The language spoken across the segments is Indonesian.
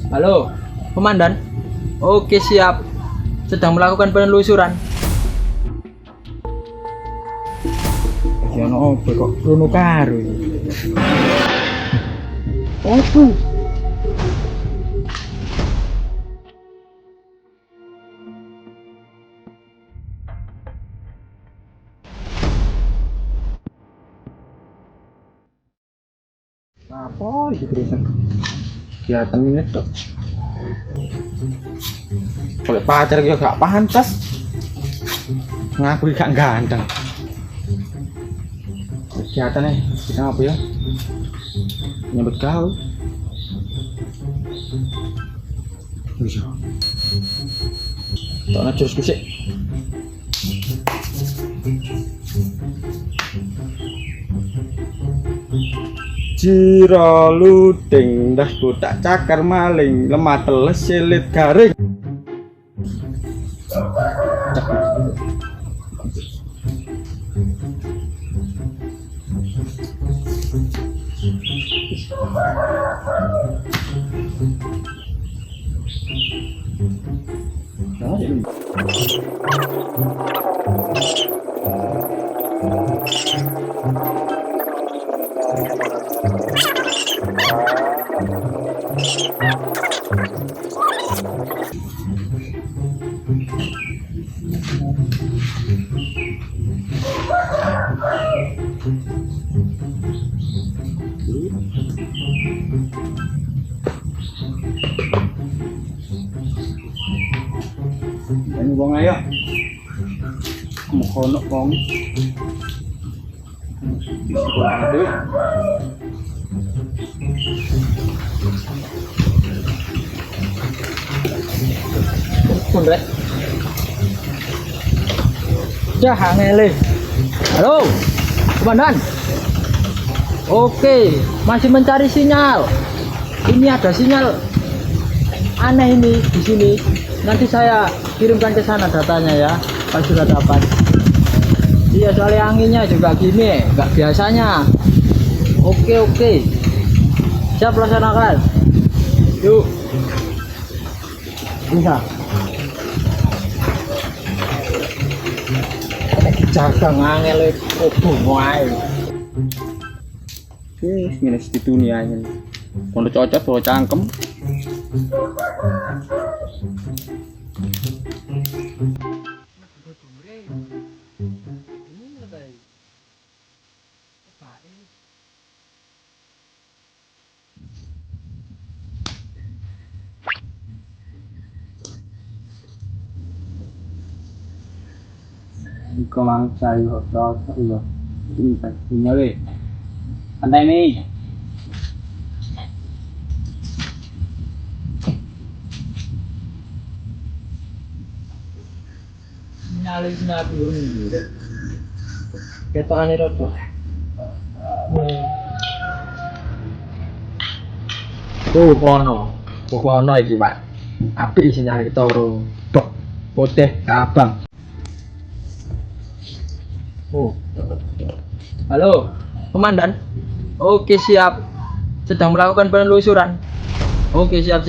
Halo, Komandan. Oke, siap. Sedang melakukan penelusuran. Ya no, kok Bruno karo iki. Opo? Apa iki terusan? Kegiatan ini dok. Kalau pacar juga gak pantas. Ngaku gak ganteng. Kegiatannya kita apa ya? Nyambut kau. Bisa. Tak jurus kusik. Jira luding dah tak cakar maling lemah teles silit garing. Ini wong ayo. Kono wong. Aduh. Pundrek. Dah ngele. Halo, Komandan. Oke, masih mencari sinyal. Ini ada sinyal aneh ini di sini. Nanti saya kirimkan ke sana datanya ya, pas sudah dapat. Iya, soalnya anginnya juga gini, nggak biasanya. Oke. Siap laksanakan. Yuk. Bisa. Jaga ngangel opo wae. Oke, minus di dunianya. Kalau cocok kalau cangkem. Ikaw ang sayo sa iyo. Tingnan Antay nih. Nyalis na turun dulu. Ketaan itu tuh. Kono iki, Pak. Apik sinyal kita ro. Dok, putih abang. Oh. Halo, Komandan. Oke, siap. Sedang melakukan penelusuran. Oke, siap.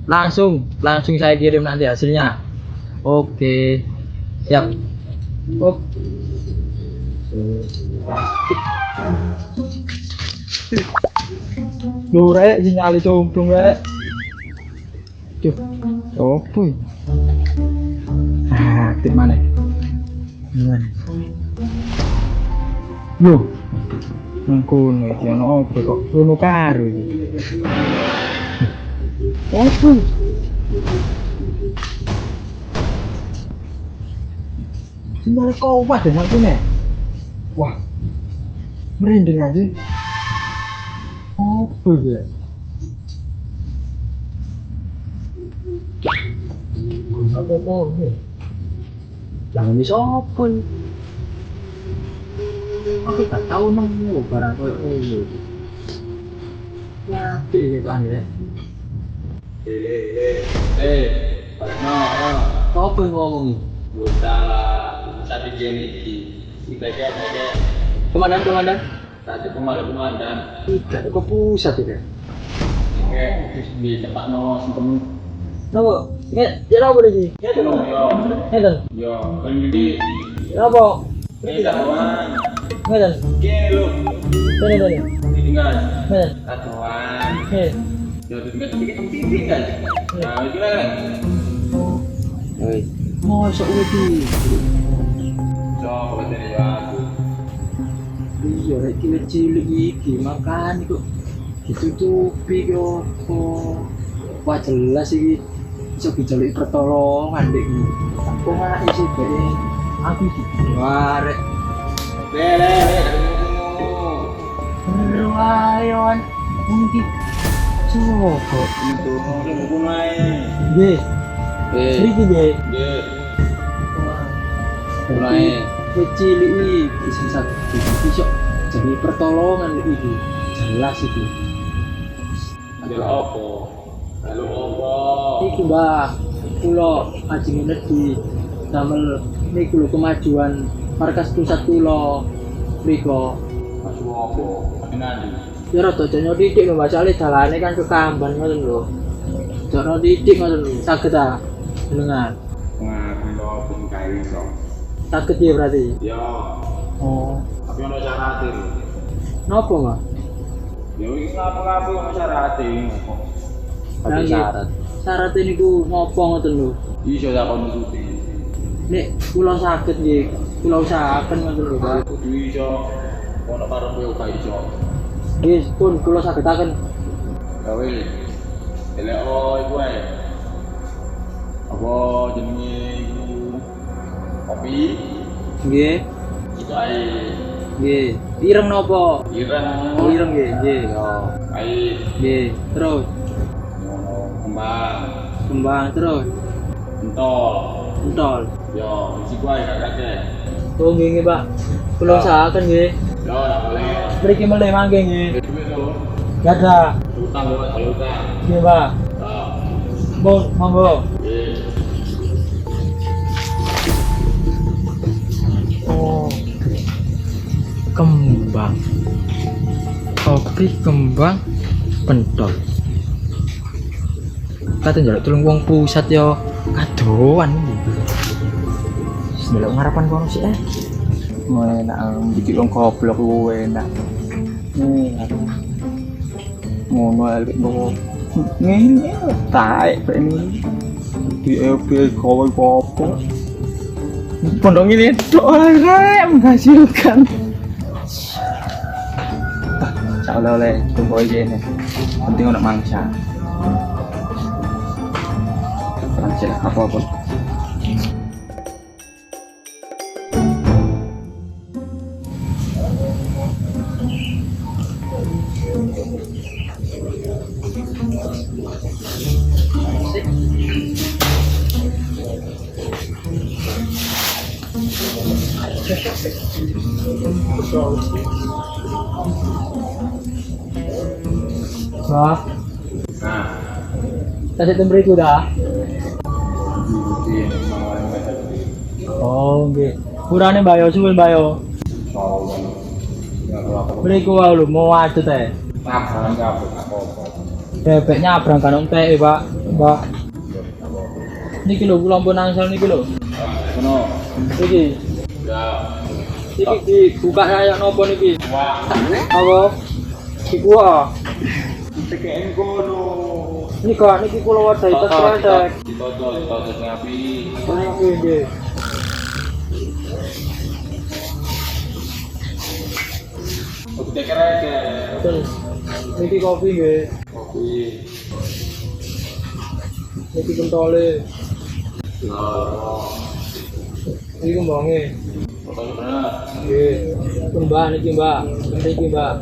Langsung saya kirim nanti hasilnya. Oke. Siap. Oh. Loh, rek sinyal itu untung, rek. Duh. Opo. Aktif mana? Gimana? Loh. Ngono iki ono opo kok ngono karo iki. Opo? Sinyal kau apa dengan ini? Wah. Merinding aja. Opo ya? Apa ini? Jangan bisa opo. Aku tak tahu nemu barang itu. Ya, ini kan ya. Apa yang ngomong? Tadi gini ibadah Komandan. tadi kemarin komandan Tidak ke pusat itu. Oke, di tempat no simpem. Napa? Ya napa iki? Yo, Ngeten. yo, kan jadi Napa? ini kawan. Ngeten. Oke lu, Tene. tinggal Ngeten. kawan. Heh. Yo, tinggal titik kan. Nah, itu kan. Oi, Mosok iki. coba dari aku. Iya, rek cilik iki makan kok ditutupi kok opo. Wah jelas iki iso dijaluki pertolongan dek iki. Kok malah isi bae aku iki. Wah rek Le. ayon mungkin coba Itu mau kumai. nggih iki nggih. Nggih. Wah Mulai. kecil iki bisa jadi pertolongan iki. Jelas iki. Ada apa? Lalu apa? Iki Mbah, kula ajeng nginep di damel niku lho kemajuan markas pusat kula mriko. Masuk apa? Nanti. Ya rada janyo titik lho Mbah, soalé dalane kan kekamban ngoten lho. Janyo titik ngoten lho, saged ta jenengan. Ngambil pun kayu dong. Saged ya berarti. Ya, Oh, tapi ono syaratnya. napa Mbah? Ya wis ngapa-ngapa ono syaratnya. Nah, iya. Syarat niku napa ngoten lho? Iso tak kon nututi. Nek kula saged nggih, kula usahaken ngoten lho, Mbah. Kudu iso ono karepe ora iso. Nggih, pun kula sagetaken. Gawe. Eleo iku ae. Apa jenenge iku kopi? Nggih, Itu ae. nggih. Ireng napa? Ireng. Oh, ireng nggih, nggih. Yo, ae Nggih, terus ngono kembang. kembang terus Entol. entol. Yo, isi gua ya kakek. Oh nggih nggih Pak. Kula usahaken nggih. Yo, nak boleh. Mriki melih mangke nggih. Duit tuh. Gadah. Utang gua, kalau utang. Nggih Pak. Oh, Bon, monggo. iya. Oh. Kembang. Kopi kembang pentol. Kate njaluk tulung wong pusat yo kadoan iki. Wis ndelok ngarepan kono sih enak iki wong goblok lu enak. Ngono ae kok. Ngene taek ini. Di FB kowe apa? Pondok ini tok ora menghasilkan. Oleh tunggu aja ini. Penting untuk mangsa. Mangsa apapun. Wah, Nah, kasih tembriku dah. diikuti mau yang baca tadi. Oh, nggih. Kurane bayo suwe bayo. Soal nggak tahu apa. Mriku wae lho mau adut ae. Tabrakan apa apa. Bebeknya abrang kan ontek Pak. Mbak. Niki lho kula ampun angsal niki lho. Kono. Iki. Ya. Iki dibuka kaya napa niki? Wah. Apa? Iku ah. Tekan kono. Niki kula wadahi tes rendek. Ditoto ngapi. Niki nggih. Oke, tekereke. Betul. Niki kopi nggih. Kopi. Niki pentole. Nah, Iki kembange. fotonya bener. Nggih. Mbak niki Mbak. Niki Mbak.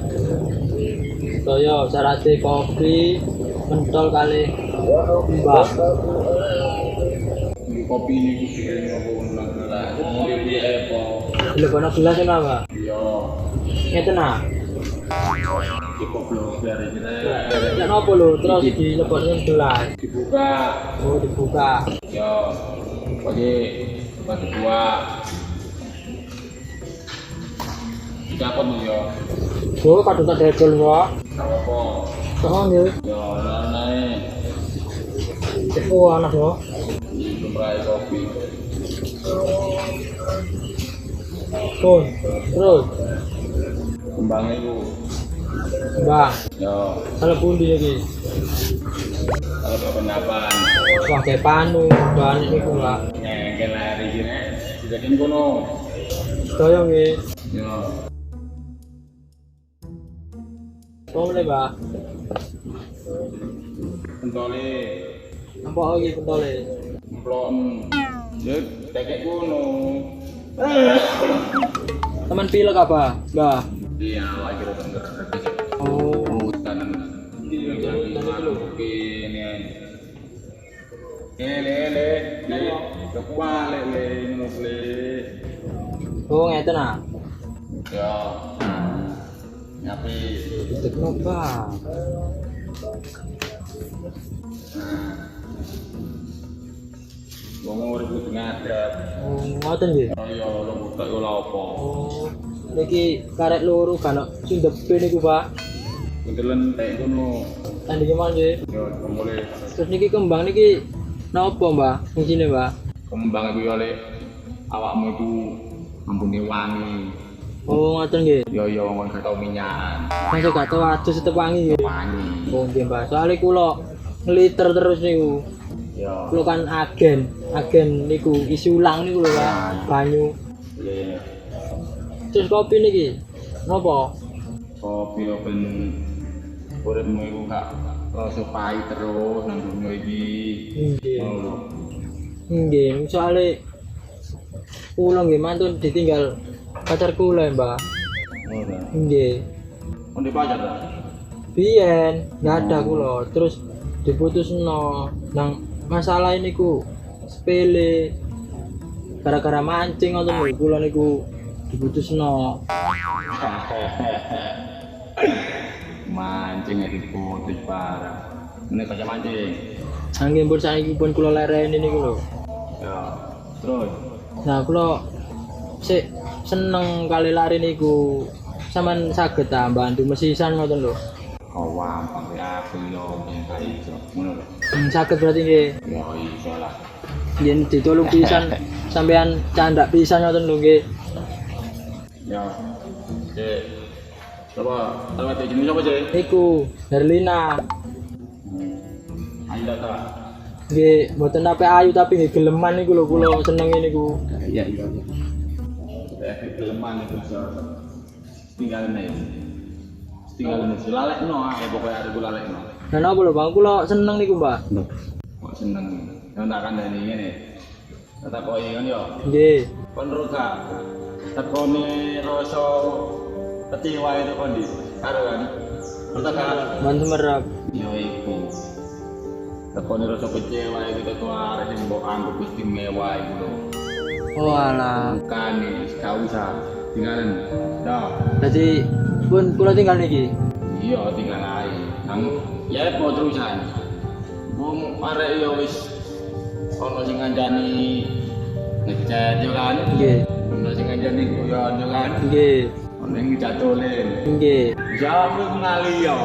Saya syaratnya kopi pentol kali Mbak. Ini kopi ini kupikirin apa ulang gelas. Mau beli apa? Bila kono gelas apa? Iya. Ngeten ah. Di kopi dari kita. Ya napa lho terus dilebokne gelas. Dibuka. Oh dibuka. Yo. Bagi dua. Dicapot nih yo. Oh kadung tak dodol wae. Apa? Sono nggih. Yo, nah, Oh, anak lo. Lumrai kopi. Tuh, terus. Kembangnya itu. Bang, Yo, kalau pundi lagi. kalau kependapan. Wah, kayak panu, bahan ini ku enggak. Ngengkel hari gini. Dijakin kono. Saya nggih. Yo. Boleh, Mbak. Pentole. Apa lagi pentole? Emplon. Ya, tekek kono. Teman pilek apa, Mbak? Iya, lagi rada Oh, kanan. Iya, ini. Le. Kepale le, ngono le. oh ngeten ah. Ya. Nyapi. Tekno, Pak. Wong urip kudu ngadap. Oh, ngoten nggih. Ya lho budak ora apa. Oh, niki karek loro kan sing depe niku, Pak. Kuntelen tek kono. Tandinge mau nggih. Ya boleh. Terus niki kembang niki napa, Mbak? Fungsine, Mbak? Kembang iku ya le awakmu iku ambune wangi. Oh, ngoten nggih. Ya wong gak tau minyakan. Masuk gak tau adus tetep wangi nggih. Wangi. Oh, nggih, Mbak. Soale kula ngliter terus niku. Ya. Kula kan agen niku isi ulang niku lho, Pak. Banyu. Iya. Terus kopi niki napa? Kopi ben uripmu iku gak rasa pahit terus nang dunya iki. Nggih. Ngono. Nggih, soale kula nggih mantun ditinggal pacar kula, Mbak. Ngono. Nggih. Onde pacar ta? Biyen nggak ada kula, terus diputusno nang masalah ini ku sepele gara-gara mancing ngoten lho kula niku diputusno. Mancing ya diputus parah. Ini kaca mancing. Nggih pun saiki pun kula lereni niku lho. Ya. Terus Nah, kula sik seneng kali lari niku. Saman saged ta bantu mesisan ngoten lho. kawam ya aku yo minta iso. Ngono lho. Saged berarti nggih. Ya iso lah. Yen ditulung pisan sampean candak pisan ngoten lho nggih. Ya. Coba jenis apa sih? Niku Herlina. Ayo ta. Nggih, mboten nape ayu tapi nggih geleman niku lho kula seneng niku. Iya. Keleman itu tinggal nih. Tinggal nih. Lalekno ae pokoke arep lalekno. Nah napa lho Bang, kula seneng niku, Mbak. Kok seneng. Yang tak kandhani ngene. Tak koki kan yo. Nggih. Kon ro gak tekone rasa kecewa itu kondi. Karo kan. Entah kan. Bantu merap. Yo iku. Tekone rasa kecewa itu teko arek sing mbok anggap istimewa iku lho. Oh alah. Bukan nih, gak usah. Tinggalan. Dah. Dadi pun kula tinggal niki. Iya, tinggal ae. Nang ya mau terusan. Wong arek yo wis ono sing ngandani ngecat yo kan. Nggih. Ono sing ngandani guyon yo kan. Nggih. Ono sing jatulen. Nggih. Jamu ngali yo.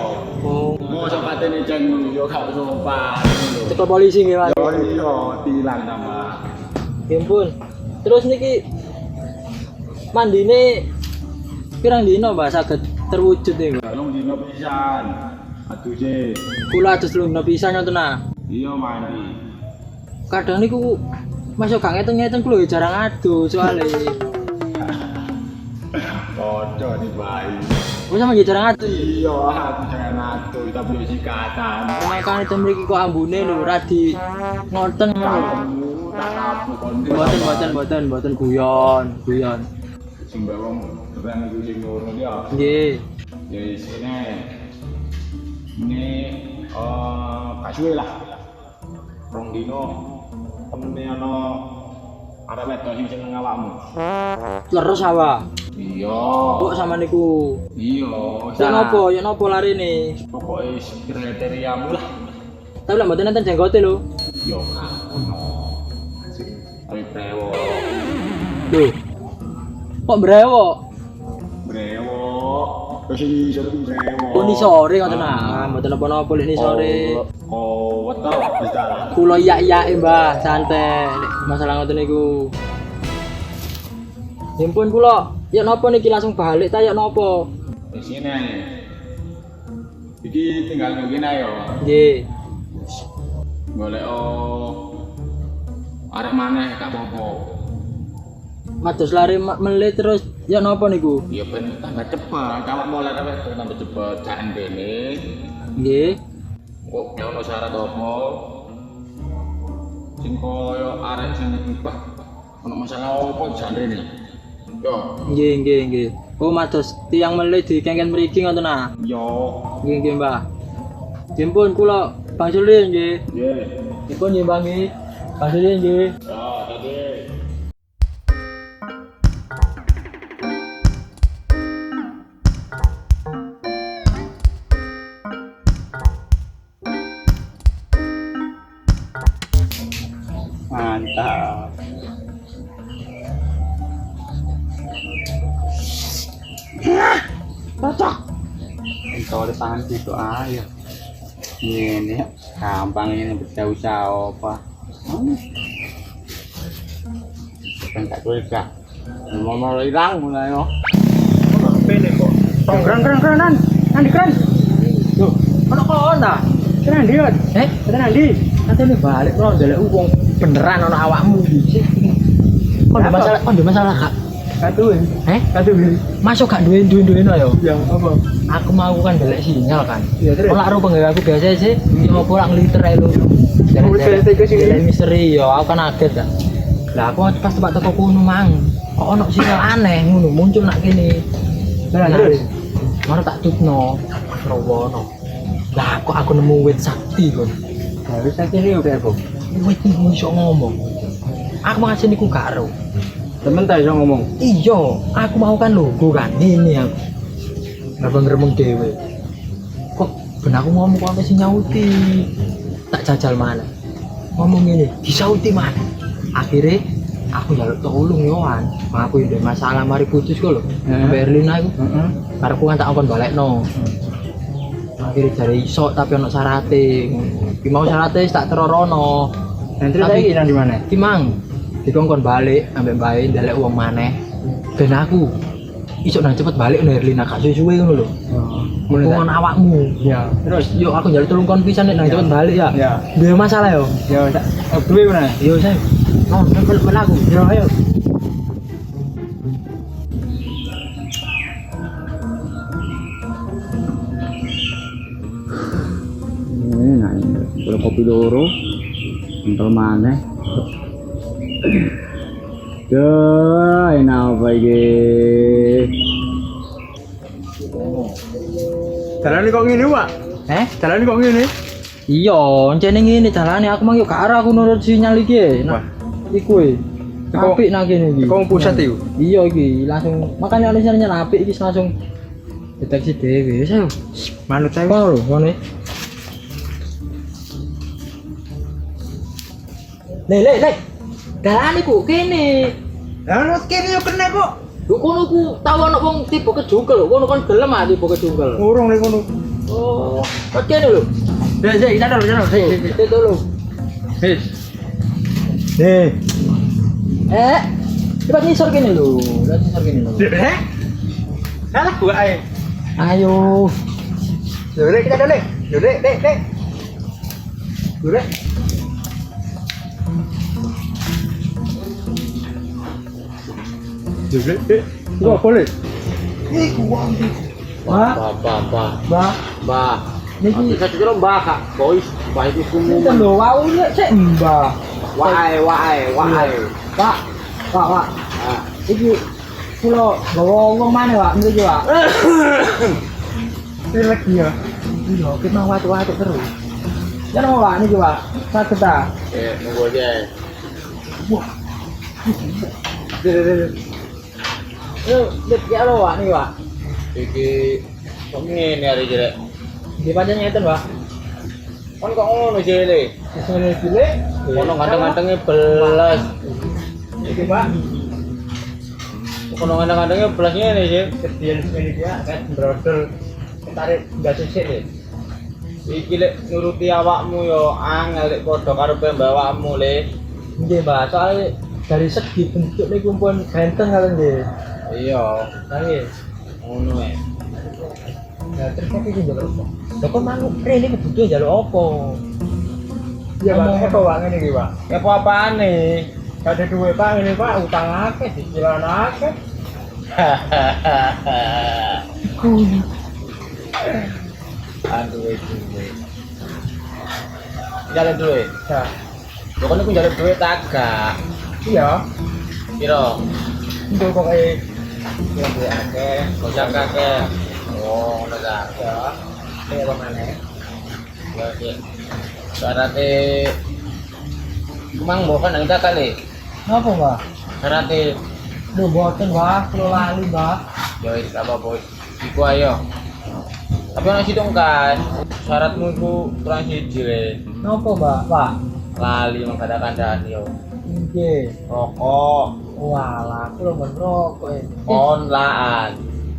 Oh, Mosok katene jeng yo gak sopan lho. cekel polisi nggih, Mas. Yo iya, tilang sama. Nggih pun. Terus niki mandine pirang dino, Mbak, saged terwujud niku. Long dino pisan. Aduh sih. Kula atus lungguh pisan ngoten nah. Iya mandi. Kadang niku masuk gak ngeten-ngeten kula ya jarang adu soalnya. Podo di bayi. Kok sama nggih jarang adu. Iya, aku jangan atu, tapi yo sikatan. Makane tem mriki kok ambune lho ora di ngoten ngono. Tak kapu kon. Mboten guyon. Sing bawang berang iku sing ngono ya. Nggih. Ya isine. Ini kasuwe lah. Rong dino temene ana arek wedok sing seneng awakmu. Terus apa? Iya. Kok sama niku? Iya. Ya napa larine? Pokoke kriteriamu lah. Tapi lek mboten enten jenggote lho. Yo ono. Tapi brewok. Lho. Kok brewok? Brewok. Kesini sore sewa. Oh ni sore ngoten ah, mboten napa-napa lek ni sore. Oh, wetok bisa. Kula iya-iyake Mbah, santai. Masalah ngoten niku. Himpun kula, ya napa niki langsung balik ta ya napa? Di sini. Iki tinggal ngene ayo. Nggih. Golek arek maneh gak apa-apa. Mados lari melih terus ya napa niku? Ya ben tambah cepet, kalau mulai tambah cepet jan dene. Nggih. Kok ono syarat apa? Sing koyo arek sing mbah ono masalah apa jan dene. Yo, Nggih. Oh mados tiyang melih dikengken mriki ngoten ah. yo. Nggih Mbah. Himpun kula Bang Suli nggih. Nggih. Himpun nggih Mbah nggih. Bang Suli nggih. Ya, tadi. Mantap. Cocok. Kalau di tangan situ aja. Ini gampang ini berjauh-jauh apa? Kan tak curiga. Mau hilang mulai yo. Pene kok. Keren. Nanti keren. Tuh, ono kon ta? Keren dia. Keren ndi? Katene balik kok ndelok wong beneran ono awakmu iki. Kon masalah Kak. Katuwe. Katuwe. Masuk gak duwe-duwe no yo. Ya, apa? Aku mau kan ndelok sinyal kan. Ya terus. Ora rupang gawe aku biasa sih, yo ora ngliter ae lho. Dari misteri yo, aku kan kaget ta. Lah aku pas tempat toko kono mang. Kok ono sinyal aneh ngono muncul nak kene. Terus. Mana tak tutno. Rowono. Lah kok aku nemu wit sakti kon. Lah wit sakti iki opo, Bang? Wit iki iso ngomong. Aku ngasih niku gak ero. Temen tak iso ngomong. Iya, aku mau kan logo kan ini aku. Ngremeng dhewe. Kok ben aku ngomong kok sampe nyauti. Tak jajal mana. Ngomong ngene, disauti mana. Akhirnya aku njaluk tolong yoan. Aku ndek masalah mari putus kok lho. Berlin aku. Karepku kan tak kon balekno. Akhirnya jare iso tapi ono syarate. Ki mau syarate tak terorono. Nanti saiki nang di mana? Ki mang. Dikongkon balik ambek bae ndelek wong maneh. Ben aku iso nang cepet balik nang Herlina gak suwe-suwe ngono lho. Ngono awakmu. Ya. Terus yo aku njaluk tulung kon pisan nek nang cepet balik ya. Ya. Duwe masalah yo. Ya duwe mana? Yo saya. Oh, men aku. Yo ayo. Nah, kopi loro. Entel maneh. Ya, enak apa iki? Dalane kok ngene, Pak? Dalane kok ngene? Iya, encene ngene dalane aku mang yo gak arah aku nurut sinyal iki. Nah, iku e. Apik nang kene iki. Kok pusat iki? Iya iki, langsung makane ana sinyal apik iki langsung deteksi dhewe. Wis ayo. Manut ae. Kok lho, ngene. Le. Dalane ku kene. Lah kene yo kene kok. Lho kono ku tau ana wong tiba kejungkel, kono kon gelem ah tiba kejungkel. Urung ning kono. Oh, kok kene lho. Sik, sadar. Sik tolong. Wis. Cepat nisor kene lho. Lah nisor kene lho. Salah gua ae. Ayo. Dek kita dek. Dek. Dek. Dek. Gua boleh. Gua ambil. Mbah. Niki bisa dikira mbah Kak. Boys, mbah iki kumu. Ten lho, wau nek sik mbah. Wae. Pak. Iki kula gawa wong maneh, Pak. Mriki, Pak. Pilek ya. Iya, kita mau watu-watu terus. Jangan mau Pak, niki, Pak. Sakit ta? Nunggu aja. Wah. Lihat ya lo Pak, nih Pak. Iki kok ngene hari iki rek. Di pancen ngeten, Pak. Kon kok ngono jele. Ngene jele. Ono ganteng-gantenge belas. Iki, Pak. Kono kadang-kadangnya belasnya ini sih, kejadian ini dia kayak brodol tarik nggak sisik deh. Iki lek nuruti awakmu yo angel lek padha karo pembawakmu le. Nggih, Mbak. Soalnya dari segi bentuk niku pun benten kalian nggih. Iya, Nggih. ngono ae. Nah, terus kok iki njaluk apa? Lha kok manuk rene kebutuhan njaluk apa? Iya, Pak. Ngomong apa Pak ngene iki, Pak? Ya apa-apane? Ada duit Pak ini Pak, utang akeh, cicilan akeh. Aduh itu. Jalan duit. Ya. Pokoknya aku jalan duit agak. Iya. Piro? Itu kok kayak Piro duit akeh, gojak akeh. Oh, ngono ta. ya. Kayak apa mana? Ya iki. Syaratnya Kumang mbok kan kita kali. Apa Mbak? Syaratnya Lu boten Mbak, lu lali Mbak. ya wis apa bos. Iku ayo. Tapi ana situ kan syaratmu iku kurang siji le. Napa Mbak? Pak. Lali mengkandang-kandang yo. Nggih. Rokok, Walah, aku lho merokok ya. konlaan.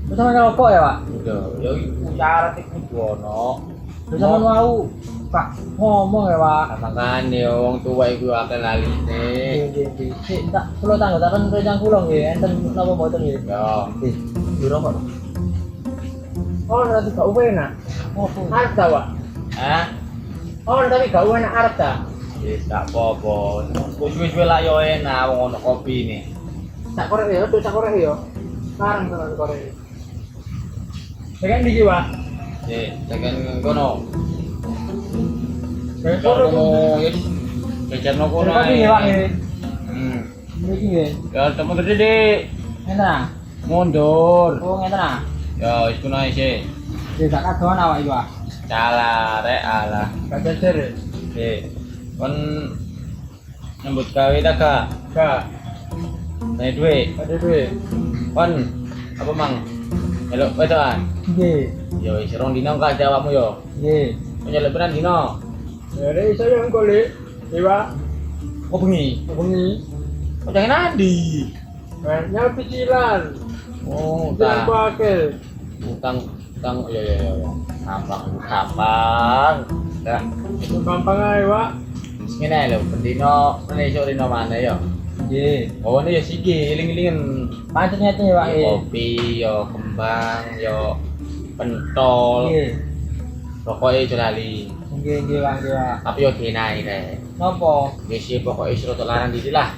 Terus sama rokok ya Pak? Udah, ya iku syarat iku kudu ono. Terus sama mau Pak ngomong ya Pak. Makane wong tuwa iku akeh laline. Nggih. Sik tak kula tanggotaken rencang kula nggih, enten napa mboten nggih. Yo, Nggih. Di rokok. Oh, nanti gak enak. Oh, arep ta, Pak? hah? Oh, tapi gak enak arep ta. Wis tak apa-apa. Wis lah yo enak wong ono kopi ini. Tak korek ya, tuh tak korek ya. Sekarang tak korek. Dengan iki, Pak. Tekan kono. Eh, Kono wis jajarno kono Tapi ya, Pak nggih. Iki nggih. Ya temu tadi di Enak. mundur. Oh, ngeten ah. Ya wis kono ae sih. Wis tak kadoan awak iki, Pak. Salah rek alah. Gak jajar. Kon nyambut gawe ta gak? Gak. Nek duit. Ada duit. Kon apa mang? Nyeluk wedokan. Nggih. Ya wis rong dino gak ada awakmu yo. Nggih. Kok nyeluk pirang dino? Ya iso yang golek. Iya, Kok bengi? bengi. Kok jangan nadi? Banyak cicilan. Oh, Cicilan utang. pakai. Utang ya. Gampang. Dah. Gampang ae, Pak. Ngene ae lho, pendino meneso dino mana ya? Nggih. Oh, ini ya siki iling-ilingen. Pancet ngeten ya, Pak. Kopi, yo kembang, yo pentol. Nggih. Pokoknya aja lali. Nggih, Pak, nggih, Pak. Tapi yo dinai nek. Napa? Wis pokoknya wis rada larang diri lah.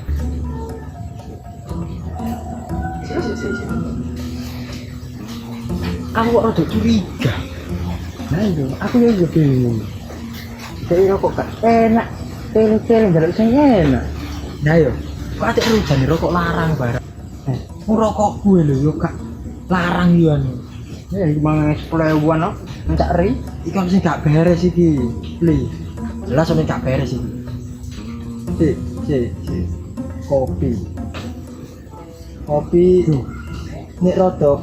Aku kok rada curiga. Nah, iya, aku ya juga bingung. Jadi rokok gak enak, tele-tele njaluk sing enak. Nah, yo, kok ada rujane rokok larang barang. Ngerokok gue lho yo gak larang yo anu. Ya iki mangan 10.000-an kok. Encak ri, iki sing gak beres iki. Li. Jelas sing gak beres iki. Si. Kopi. Nek rodok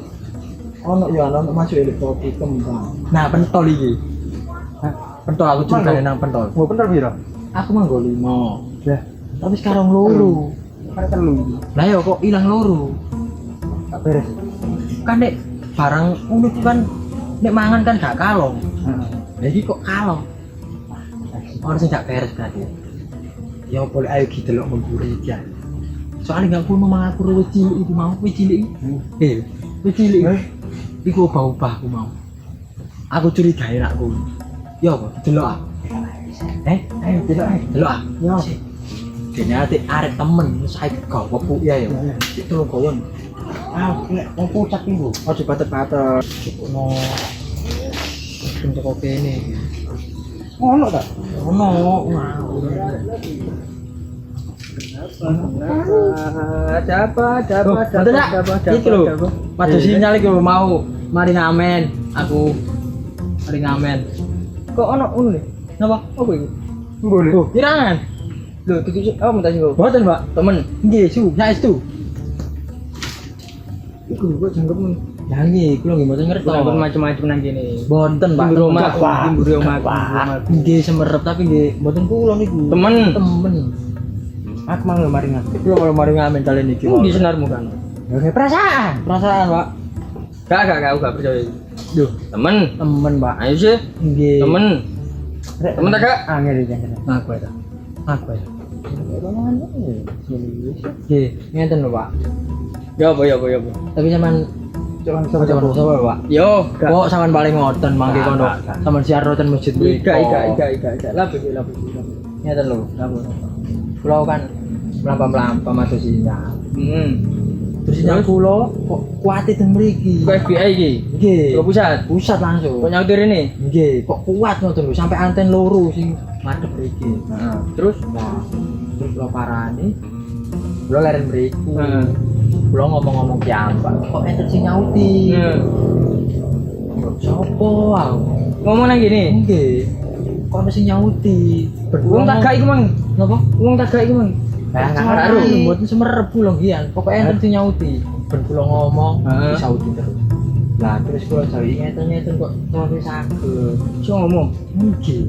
ono ya ono masuk ilmu kopi kembang. Nah, pentol iki. Pentol aku juga nang pentol. Mau pentol piro? Aku manggo 5. Lah, tapi sekarang loro. Kan telu. Lah ya kok ilang loro. Gak beres. Kan nek barang ngono kan nek mangan kan gak kalong. Heeh. Lah iki kok kalong. Ono sing gak beres berarti. Ya boleh ayo kita delok mburi iki. Soalnya nggak kuno mangan aku wis cilik iku mau, wis cilik. Wis cilik. Iku ubah-ubah aku mau. Aku curiga anakku. Ya apa? Delok ah. Ayo delok ah. Delok ah. Ya. Dene ate arek temen saiki gawe pupuk ya ya. Sik tolong goyon. Ah, nek wong pucat iki, Bu. Aja batet-batet. Cukupno. Untuk kopi ini. Ono ta? Ono. Ada apa? Itu loh. Pada sinyal itu mau mari ngamen. Aku mari ngamen. Kok ono ngono nih? Napa? Apa iku? Boleh. Oh, kirangan. Lho, iki apa minta sih, Mboten, Pak. Temen. Nggih, saestu. Iku kok jangkepmu. Ya nggih, kula nggih mboten ngerti. Mboten macam-macam nang kene. Mboten, Pak. Mburi omah. Nggih semerep tapi nggih mboten kula niku. Temen. Aku mangga mari ngamen. Kula kalau mari ngamen kalian iki. Nggih senarmu kan. Ya perasaan. Perasaan, Pak. Gak, aku gak percaya. Duh, Temen. temen, Pak. Ayo sih. Nggih. Temen. Temen tak, Kak? Angel iki. Aku ya. Aku ya. Nggih, ngeten lho, Pak. Ya apa. Tapi sampean Cuman coba, Pak. Yo, gak. Kok sampean paling ngoten mangke Gak, kono. gak. Sampean siarno ten masjid Iga. mriko. Labu. Ngeten lho. Kula kan mlampah-mlampah mados sinyal. Terus sinyal kula kok kuat ten mriki. Kok FBI iki? Nggih. Kok pusat? Pusat langsung. Kok nyautir ini? Nggih, kok kuat ngoten lho sampai anten loro sing madhep mriki. Heeh. Terus? Nah, terus kula parani. Kula leren mriku. Heeh. Kula ngomong-ngomong kiambak, kok enten sing nyauti. Sopo aku? Ngomong nang gini. Nggih. Kok ana sing nyauti. Wong tak gak iku mang. Napa? Wong tak gak iku mang. Lah Nggak nggak karo. karo, mboten semerep kula ngian. Pokoke enten sing nyauti. Ben kula ngomong Heeh. disauti terus. Lah terus kula jawi ngeten-ngeten kok terus saged. Cuma ngomong. Nggih.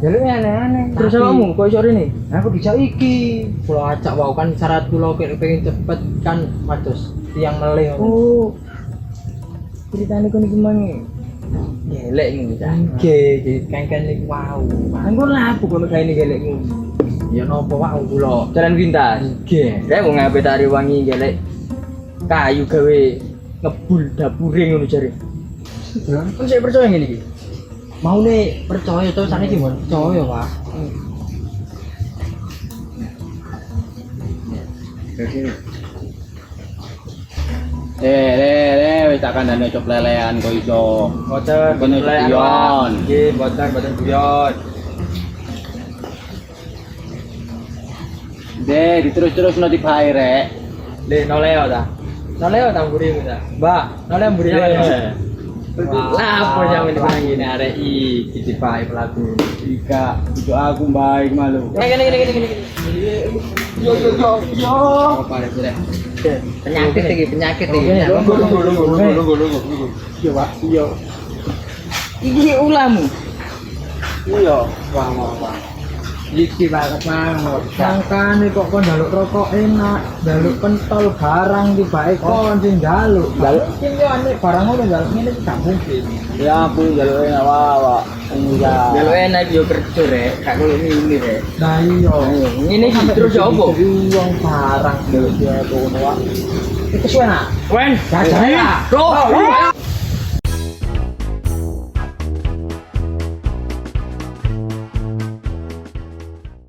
Jaluk aneh-aneh. Terus awakmu kok iso rene? Aku dijak iki. Kula acak wae kan syarat kula pengen cepet kan mados tiang meleh. Oh. Ceritane kono iki mang gelek ngono cah. Nggih, kengken niku wau. Anggo lapo kono gaene gelek ngono. Ya napa wau kula. Jalan pintas. Nggih. Kayak wong ngape tari wangi gelek kayu gawe ngebul dapure ngono jare. Kan saya percaya ngene iki. Mau nih percaya terus sakniki mon percaya, Pak. Wis tak kandhane cop lelean kok iso. Boten Kono guyon. Nggih, boten guyon. Diterus-terusno dibae rek. Le noleo ta. Noleo ta mburi ta. Mbak, noleo mburi ta. Lah apa yang ini nang ngene arek iki dipae pelaku. Ika, itu aku baik malu. Gini. Yo. Apa rek? Penyakit iki. Lunggu. Iya, Pak. Iya. Iki ulamu. Iya. Wah. Iki banget banget. Sangkane kok kon njaluk rokok enak, njaluk pentol barang tibae kon sing njaluk. Njaluk. Sing yo ane barang ngono njaluk ngene iki gak mungkin. Ya aku jaluke awak. Enggak. Lho enak yo kerja rek, gak koyo ngene rek. Nah iya. Ngene iki terus ya opo? Uang barang njaluk dia kono wae. Itu suwe nak. Wen, Gajah ya. Bro.